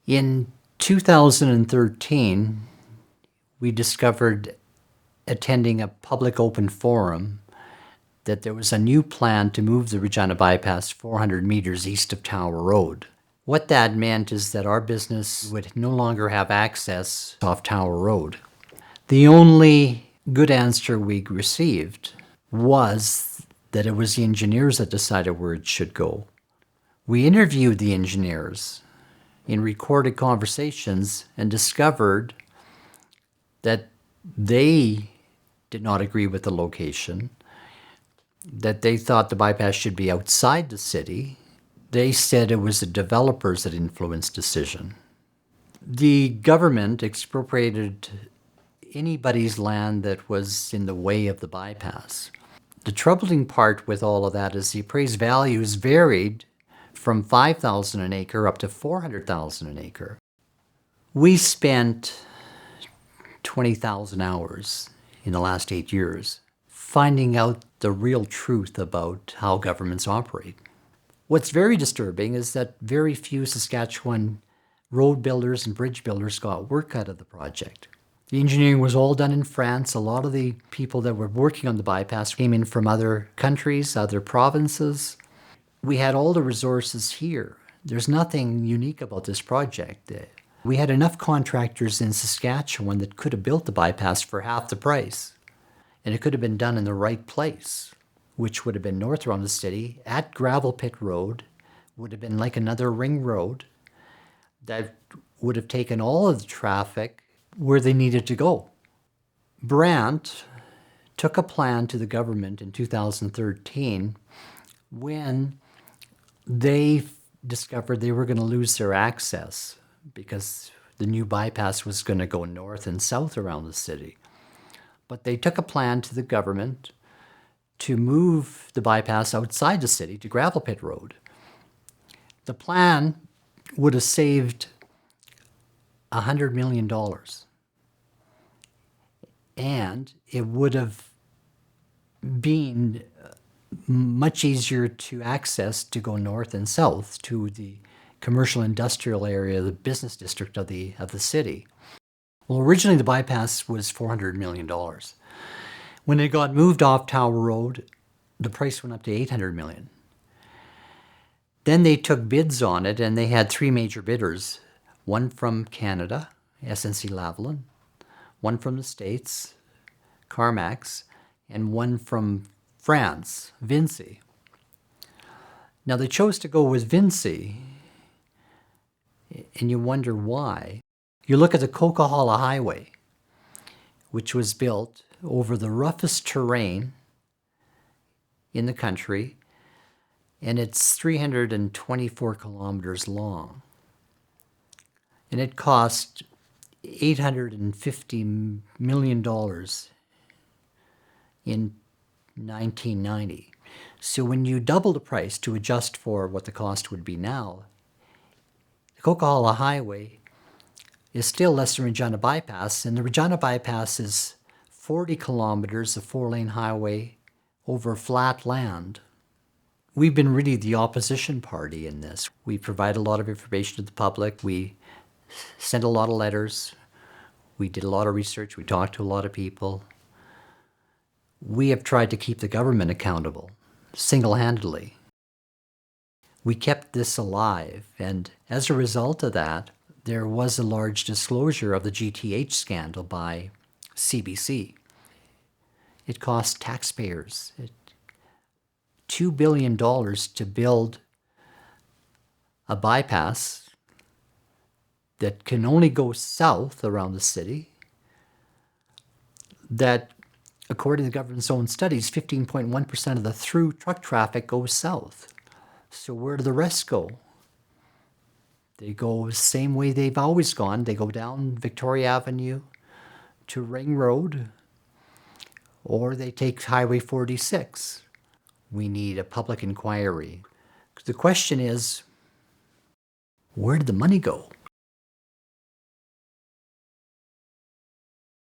In 2013, we discovered, attending a public open forum, that there was a new plan to move the Regina bypass 400 meters east of Tower Road. What that meant is that our business would no longer have access off Tower Road. The only good answer we received was that it was the engineers that decided where it should go. We interviewed the engineers in recorded conversations and discovered that they did not agree with the location, that they thought the bypass should be outside the city. They said it was the developers that influenced decision. The government expropriated anybody's land that was in the way of the bypass. The troubling part with all of that is the appraised values varied from $5,000 an acre up to $400,000 an acre. We spent 20,000 hours in the last 8 years finding out the real truth about how governments operate. What's very disturbing is that very few Saskatchewan road builders and bridge builders got work out of the project. The engineering was all done in France. A lot of the people that were working on the bypass came in from other countries, other provinces. We had all the resources here. There's nothing unique about this project. We had enough contractors in Saskatchewan that could have built the bypass for half the price. And it could have been done in the right place, which would have been north around the city, at Gravel Pit Road, would have been like another ring road that would have taken all of the traffic where they needed to go. Brandt took a plan to the government in 2013 when they discovered they were going to lose their access because the new bypass was going to go north and south around the city. But they took a plan to the government to move the bypass outside the city to Gravel Pit Road. The plan would have saved $100 million. And it would have been much easier to access to go north and south to the commercial industrial area, the business district of the city. Well, originally the bypass was $400 million. When it got moved off Tower Road, the price went up to $800 million. Then they took bids on it, and they had three major bidders. One from Canada, SNC-Lavalin, one from the States, CarMax, and one from France, Vinci. Now they chose to go with Vinci, and you wonder why. You look at the Coquihalla Highway, which was built over the roughest terrain in the country, and it's 324 kilometers long. And it cost $850 million in 1990. So when you double the price to adjust for what the cost would be now, the Coquihalla Highway is still less than Regina Bypass, and the Regina Bypass is 40 kilometers of four-lane highway over flat land. We've been really the opposition party in this. We provide a lot of information to the public. We sent a lot of letters. We did a lot of research. We talked to a lot of people. We have tried to keep the government accountable, single-handedly. We kept this alive, and as a result of that, there was a large disclosure of the GTH scandal by CBC. It cost taxpayers $2 billion to build a bypass that can only go south around the city, that, according to the government's own studies, 15.1% of the through truck traffic goes south. So where do the rest go? They go the same way they've always gone. They go down Victoria Avenue to Ring Road, or they take Highway 46. We need a public inquiry. The question is, where did the money go?